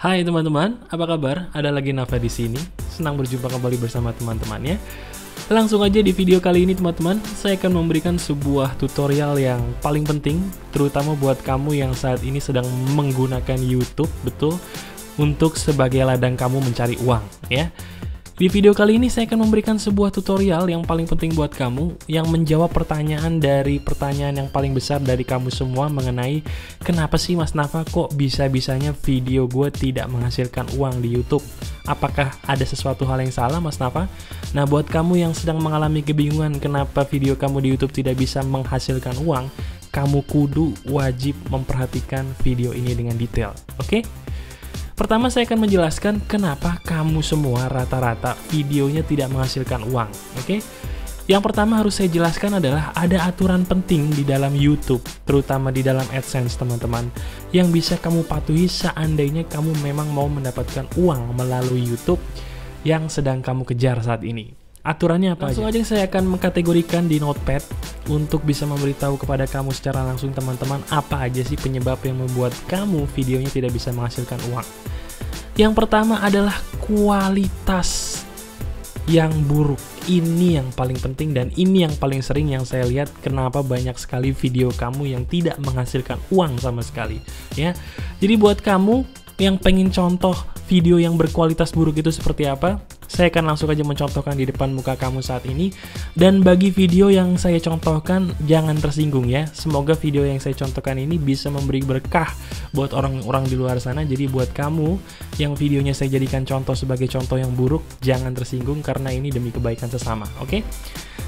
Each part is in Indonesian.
Hai teman-teman, apa kabar? Ada lagi Nafa di sini. Senang berjumpa kembali bersama teman-temannya. Langsung aja di video kali ini teman-teman, saya akan memberikan sebuah tutorial yang paling penting, terutama buat kamu yang saat ini sedang menggunakan YouTube, betul, untuk sebagai ladang kamu mencari uang, ya. Di video kali ini saya akan memberikan sebuah tutorial yang paling penting buat kamu, yang menjawab pertanyaan yang paling besar dari kamu semua mengenai kenapa sih Mas Nafa kok bisa-bisanya video gue tidak menghasilkan uang di YouTube? Apakah ada sesuatu hal yang salah Mas Nafa? Nah, buat kamu yang sedang mengalami kebingungan kenapa video kamu di YouTube tidak bisa menghasilkan uang, kamu kudu wajib memperhatikan video ini dengan detail, oke? Pertama saya akan menjelaskan kenapa kamu semua rata-rata videonya tidak menghasilkan uang, oke? Yang pertama harus saya jelaskan adalah ada aturan penting di dalam YouTube, terutama di dalam AdSense teman-teman, yang bisa kamu patuhi seandainya kamu memang mau mendapatkan uang melalui YouTube yang sedang kamu kejar saat ini. Aturannya apa aja? Langsung aja saya akan mengkategorikan di notepad untuk bisa memberitahu kepada kamu secara langsung teman-teman apa aja sih penyebab yang membuat kamu videonya tidak bisa menghasilkan uang. Yang pertama adalah kualitas yang buruk. Ini yang paling penting dan ini yang paling sering yang saya lihat kenapa banyak sekali video kamu yang tidak menghasilkan uang sama sekali, ya. Jadi buat kamu yang pengen contoh video yang berkualitas buruk itu seperti apa, saya akan langsung aja mencontohkan di depan muka kamu saat ini. Dan bagi video yang saya contohkan, jangan tersinggung ya. Semoga video yang saya contohkan ini bisa memberi berkah buat orang-orang di luar sana. Jadi buat kamu yang videonya saya jadikan contoh sebagai contoh yang buruk, jangan tersinggung karena ini demi kebaikan sesama, oke?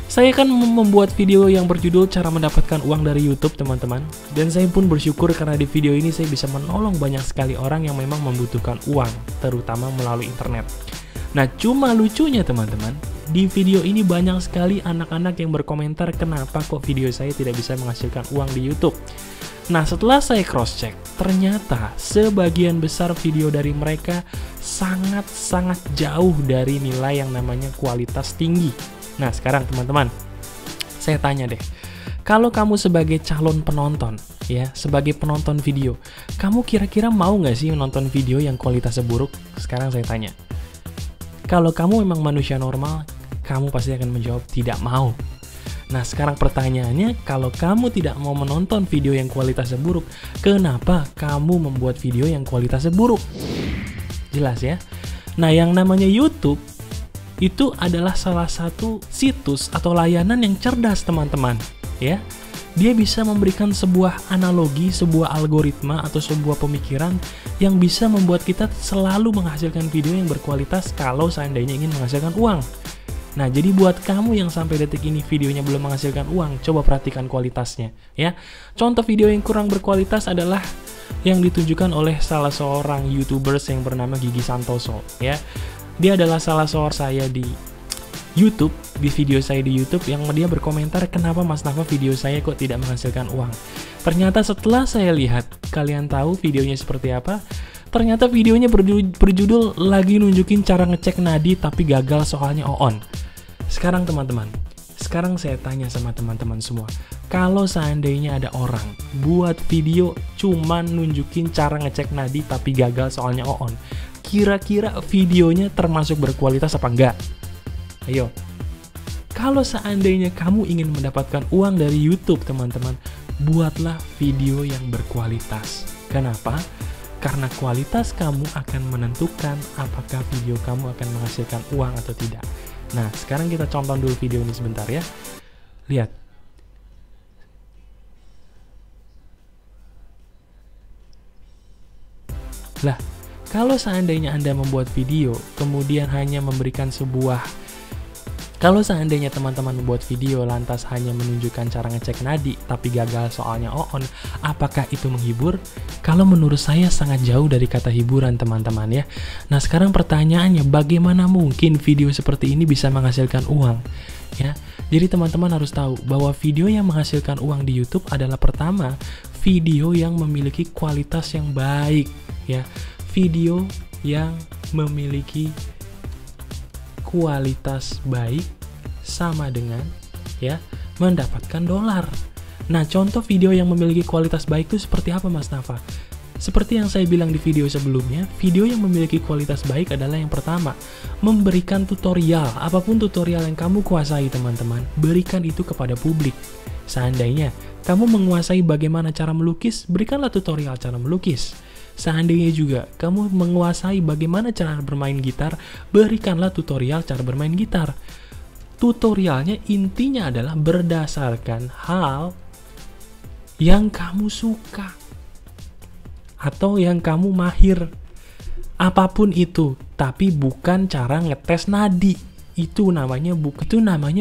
Saya akan membuat video yang berjudul cara mendapatkan uang dari YouTube teman-teman. Dan saya pun bersyukur karena di video ini saya bisa menolong banyak sekali orang yang memang membutuhkan uang, terutama melalui internet. Nah, cuma lucunya teman-teman, di video ini banyak sekali anak-anak yang berkomentar kenapa kok video saya tidak bisa menghasilkan uang di YouTube. Nah, setelah saya cross-check, ternyata sebagian besar video dari mereka sangat-sangat jauh dari nilai yang namanya kualitas tinggi. Nah, sekarang teman-teman, saya tanya deh, kalau kamu sebagai calon penonton, ya, sebagai penonton video, kamu kira-kira mau nggak sih menonton video yang kualitasnya buruk? Sekarang saya tanya. Kalau kamu memang manusia normal, kamu pasti akan menjawab tidak mau. Nah, sekarang pertanyaannya, kalau kamu tidak mau menonton video yang kualitasnya buruk, kenapa kamu membuat video yang kualitasnya buruk? Jelas ya? Nah, yang namanya YouTube, itu adalah salah satu situs atau layanan yang cerdas teman-teman, ya. Dia bisa memberikan sebuah analogi, sebuah algoritma, atau sebuah pemikiran yang bisa membuat kita selalu menghasilkan video yang berkualitas kalau seandainya ingin menghasilkan uang. Nah, jadi buat kamu yang sampai detik ini videonya belum menghasilkan uang, coba perhatikan kualitasnya, ya. Contoh video yang kurang berkualitas adalah yang ditunjukkan oleh salah seorang YouTubers yang bernama Gigi Santoso, ya. Dia adalah salah seorang saya di YouTube, di video saya di YouTube yang dia berkomentar kenapa Mas Nafa video saya kok tidak menghasilkan uang. Ternyata setelah saya lihat, kalian tahu videonya seperti apa? Ternyata videonya berjudul lagi nunjukin cara ngecek nadi tapi gagal soalnya on. Sekarang teman-teman, sekarang saya tanya sama teman-teman semua, kalau seandainya ada orang buat video cuman nunjukin cara ngecek nadi tapi gagal soalnya on, kira-kira videonya termasuk berkualitas apa enggak? Ayo, kalau seandainya kamu ingin mendapatkan uang dari YouTube teman-teman, buatlah video yang berkualitas. Kenapa? Karena kualitas kamu akan menentukan apakah video kamu akan menghasilkan uang atau tidak. Nah, sekarang kita contoh dulu video ini sebentar ya. Lihat. Lah, kalau seandainya Anda membuat video, kemudian hanya memberikan kalau seandainya teman-teman membuat video lantas hanya menunjukkan cara ngecek nadi tapi gagal soalnya on, apakah itu menghibur? Kalau menurut saya sangat jauh dari kata hiburan teman-teman ya. Nah, sekarang pertanyaannya, bagaimana mungkin video seperti ini bisa menghasilkan uang? Ya, jadi teman-teman harus tahu bahwa video yang menghasilkan uang di YouTube adalah pertama, video yang memiliki kualitas yang baik, ya. Video yang memiliki kualitas baik sama dengan ya mendapatkan dolar. Nah, contoh video yang memiliki kualitas baik itu seperti apa Mas Nafa? Seperti yang saya bilang di video sebelumnya, video yang memiliki kualitas baik adalah yang pertama, memberikan tutorial. Apapun tutorial yang kamu kuasai teman-teman, berikan itu kepada publik. Seandainya kamu menguasai bagaimana cara melukis, berikanlah tutorial cara melukis. Seandainya juga kamu menguasai bagaimana cara bermain gitar, berikanlah tutorial cara bermain gitar. Tutorialnya intinya adalah berdasarkan hal yang kamu suka atau yang kamu mahir. Apapun itu, tapi bukan cara ngetes nadi. Itu namanya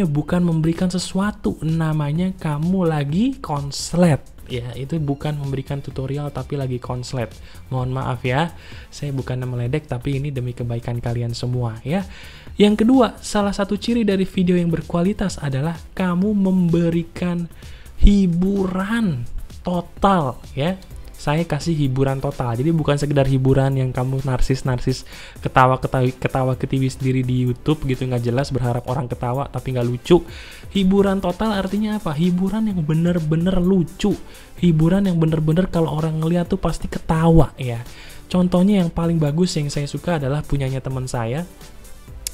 bukan memberikan sesuatu, namanya kamu lagi konslet. Ya, itu bukan memberikan tutorial tapi lagi konslet. Mohon maaf ya, saya bukan meledek tapi ini demi kebaikan kalian semua ya. Yang kedua, salah satu ciri dari video yang berkualitas adalah kamu memberikan hiburan total ya. Saya kasih hiburan total, jadi bukan sekedar hiburan yang kamu narsis ketawa ketiwi sendiri di YouTube gitu, nggak jelas berharap orang ketawa tapi nggak lucu. Hiburan total artinya apa? Hiburan yang bener-bener lucu, hiburan yang bener-bener kalau orang ngeliat tuh pasti ketawa ya. Contohnya yang paling bagus yang saya suka adalah punyanya teman saya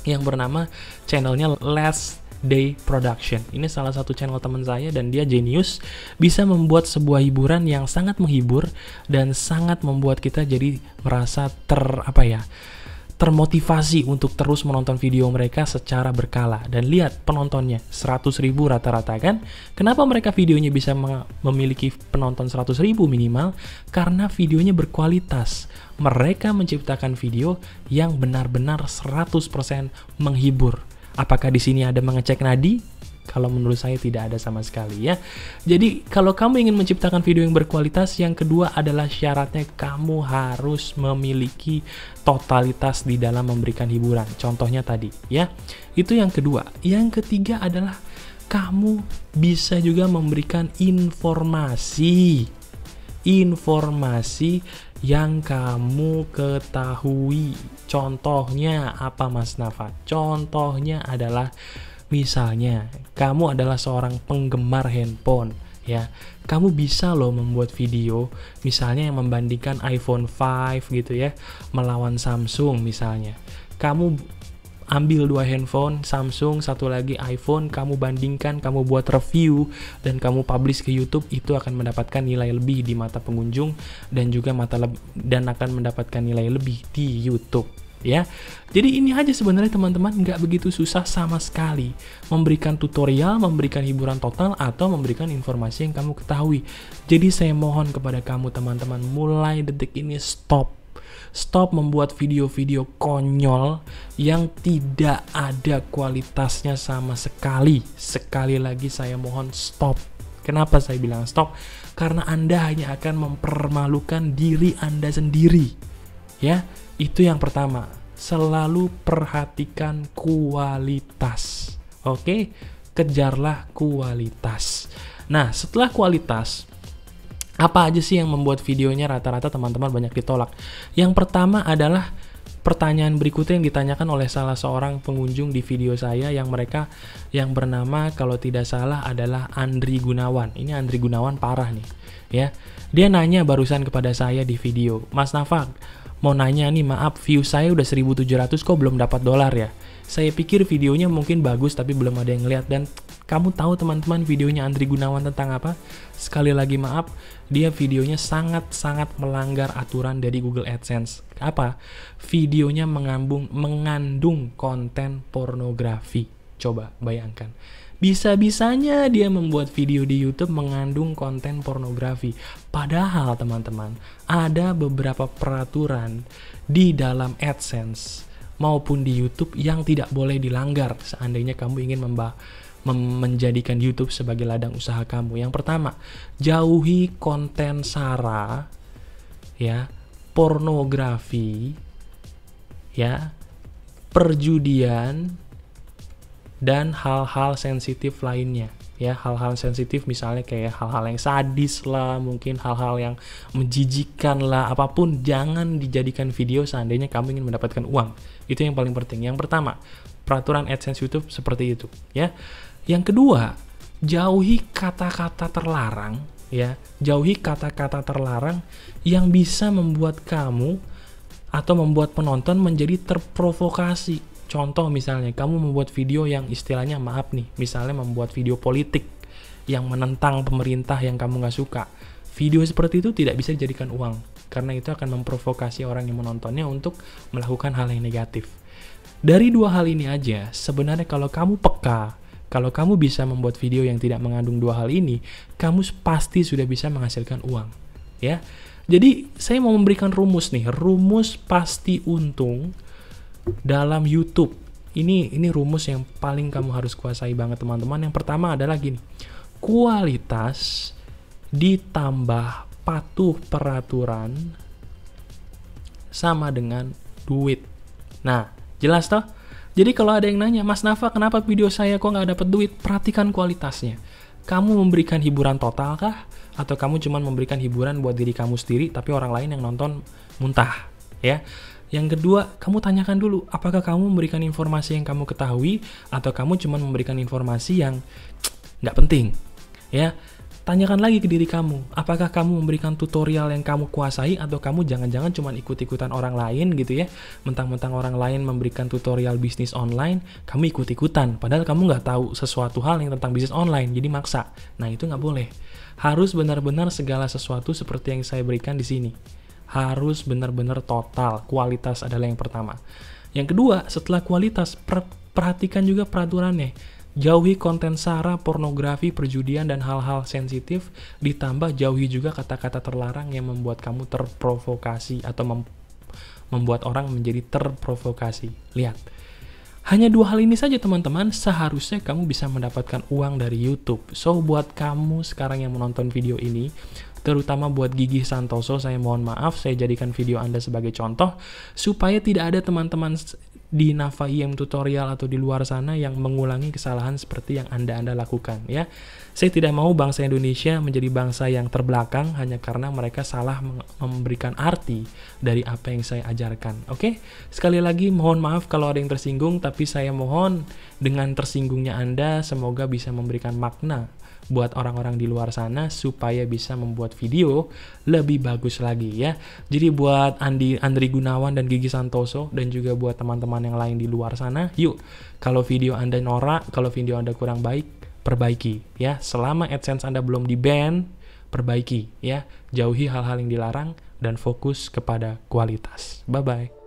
yang bernama channelnya Last Day Production. Ini salah satu channel teman saya dan dia jenius, bisa membuat sebuah hiburan yang sangat menghibur dan sangat membuat kita jadi merasa termotivasi untuk terus menonton video mereka secara berkala. Dan lihat penontonnya 100.000 rata-rata kan. Kenapa mereka videonya bisa memiliki penonton 100.000 minimal? Karena videonya berkualitas. Mereka menciptakan video yang benar-benar 100% menghibur. Apakah di sini ada mengecek nadi? Kalau menurut saya tidak ada sama sekali ya. Jadi kalau kamu ingin menciptakan video yang berkualitas, yang kedua adalah syaratnya kamu harus memiliki totalitas di dalam memberikan hiburan. Contohnya tadi ya. Itu yang kedua. Yang ketiga adalah kamu bisa juga memberikan informasi yang kamu ketahui. Contohnya apa Mas Nafa? Contohnya adalah misalnya kamu adalah seorang penggemar handphone ya. Kamu bisa loh membuat video misalnya yang membandingkan iPhone 5 gitu ya melawan Samsung misalnya. Kamu ambil dua handphone, Samsung, satu lagi iPhone, kamu bandingkan, kamu buat review, dan kamu publish ke YouTube, itu akan mendapatkan nilai lebih di mata pengunjung, dan juga akan mendapatkan nilai lebih di YouTube. Ya, jadi ini aja sebenarnya teman-teman, nggak begitu susah sama sekali memberikan tutorial, memberikan hiburan total, atau memberikan informasi yang kamu ketahui. Jadi saya mohon kepada kamu teman-teman, mulai detik ini stop membuat video-video konyol yang tidak ada kualitasnya sama sekali. Sekali lagi saya mohon stop. Kenapa saya bilang stop? Karena Anda hanya akan mempermalukan diri Anda sendiri. Ya, itu yang pertama. Selalu perhatikan kualitas. Oke? Kejarlah kualitas. Nah, setelah kualitas, apa aja sih yang membuat videonya rata-rata teman-teman banyak ditolak? Yang pertama adalah pertanyaan berikutnya yang ditanyakan oleh salah seorang pengunjung di video saya yang bernama kalau tidak salah adalah Andri Gunawan. Ini Andri Gunawan parah nih, ya. Dia nanya barusan kepada saya di video, Mas Nafa, mau nanya nih, maaf view saya udah 1.700 kok belum dapat dolar ya. Saya pikir videonya mungkin bagus tapi belum ada yang lihat. Dan kamu tahu teman-teman videonya Andri Gunawan tentang apa? Sekali lagi maaf, dia videonya sangat-sangat melanggar aturan dari Google AdSense. Apa? Videonya mengandung konten pornografi. Coba bayangkan. Bisa-bisanya dia membuat video di YouTube mengandung konten pornografi. Padahal teman-teman, ada beberapa peraturan di dalam AdSense maupun di YouTube yang tidak boleh dilanggar seandainya kamu ingin menjadikan YouTube sebagai ladang usaha kamu. Yang pertama, jauhi konten sara, ya, pornografi, ya, perjudian, dan hal-hal sensitif lainnya. Ya, hal-hal sensitif misalnya kayak hal-hal yang sadis lah, mungkin hal-hal yang menjijikkan lah, apapun jangan dijadikan video seandainya kamu ingin mendapatkan uang. Itu yang paling penting. Yang pertama, peraturan AdSense YouTube seperti itu, ya. Yang kedua, jauhi kata-kata terlarang ya. Jauhi kata-kata terlarang yang bisa membuat kamu atau membuat penonton menjadi terprovokasi. Contoh misalnya, kamu membuat video yang istilahnya maaf nih, misalnya membuat video politik yang menentang pemerintah yang kamu nggak suka. Video seperti itu tidak bisa dijadikan uang, karena itu akan memprovokasi orang yang menontonnya untuk melakukan hal yang negatif. Dari dua hal ini aja, sebenarnya kalau kamu peka, kalau kamu bisa membuat video yang tidak mengandung dua hal ini, kamu pasti sudah bisa menghasilkan uang, ya. Jadi, saya mau memberikan rumus nih, rumus pasti untung dalam YouTube. Ini rumus yang paling kamu harus kuasai banget, teman-teman. Yang pertama adalah gini, kualitas ditambah patuh peraturan sama dengan duit. Nah, jelas toh? Jadi kalau ada yang nanya, Mas Nafa, kenapa video saya kok nggak dapat duit? Perhatikan kualitasnya. Kamu memberikan hiburan total kah? Atau kamu cuma memberikan hiburan buat diri kamu sendiri, tapi orang lain yang nonton muntah, ya? Yang kedua, kamu tanyakan dulu, apakah kamu memberikan informasi yang kamu ketahui, atau kamu cuma memberikan informasi yang nggak penting, ya? Tanyakan lagi ke diri kamu, apakah kamu memberikan tutorial yang kamu kuasai, atau kamu jangan-jangan cuma ikut-ikutan orang lain gitu ya, mentang-mentang orang lain memberikan tutorial bisnis online, kamu ikut-ikutan, padahal kamu nggak tahu sesuatu hal yang tentang bisnis online, jadi maksa. Nah, itu nggak boleh. Harus benar-benar segala sesuatu seperti yang saya berikan di sini. Harus benar-benar total, kualitas adalah yang pertama. Yang kedua, setelah kualitas, perhatikan juga peraturannya. Jauhi konten sara, pornografi, perjudian, dan hal-hal sensitif, ditambah jauhi juga kata-kata terlarang yang membuat kamu terprovokasi atau membuat orang menjadi terprovokasi. Lihat, hanya dua hal ini saja teman-teman, seharusnya kamu bisa mendapatkan uang dari YouTube. So, buat kamu sekarang yang menonton video ini, terutama buat Gigi Santoso, saya mohon maaf, saya jadikan video Anda sebagai contoh, supaya tidak ada teman-teman di Nafa IM tutorial atau di luar sana yang mengulangi kesalahan seperti yang Anda lakukan, ya. Saya tidak mau bangsa Indonesia menjadi bangsa yang terbelakang hanya karena mereka salah memberikan arti dari apa yang saya ajarkan. Oke? Sekali lagi mohon maaf kalau ada yang tersinggung, tapi saya mohon dengan tersinggungnya Anda semoga bisa memberikan makna buat orang-orang di luar sana supaya bisa membuat video lebih bagus lagi, ya. Jadi buat Andri Gunawan dan Gigi Santoso dan juga buat teman-teman yang lain di luar sana, yuk, kalau video Anda norak, kalau video Anda kurang baik, perbaiki, ya. Selama AdSense Anda belum di-ban, perbaiki, ya. Jauhi hal-hal yang dilarang dan fokus kepada kualitas. Bye-bye.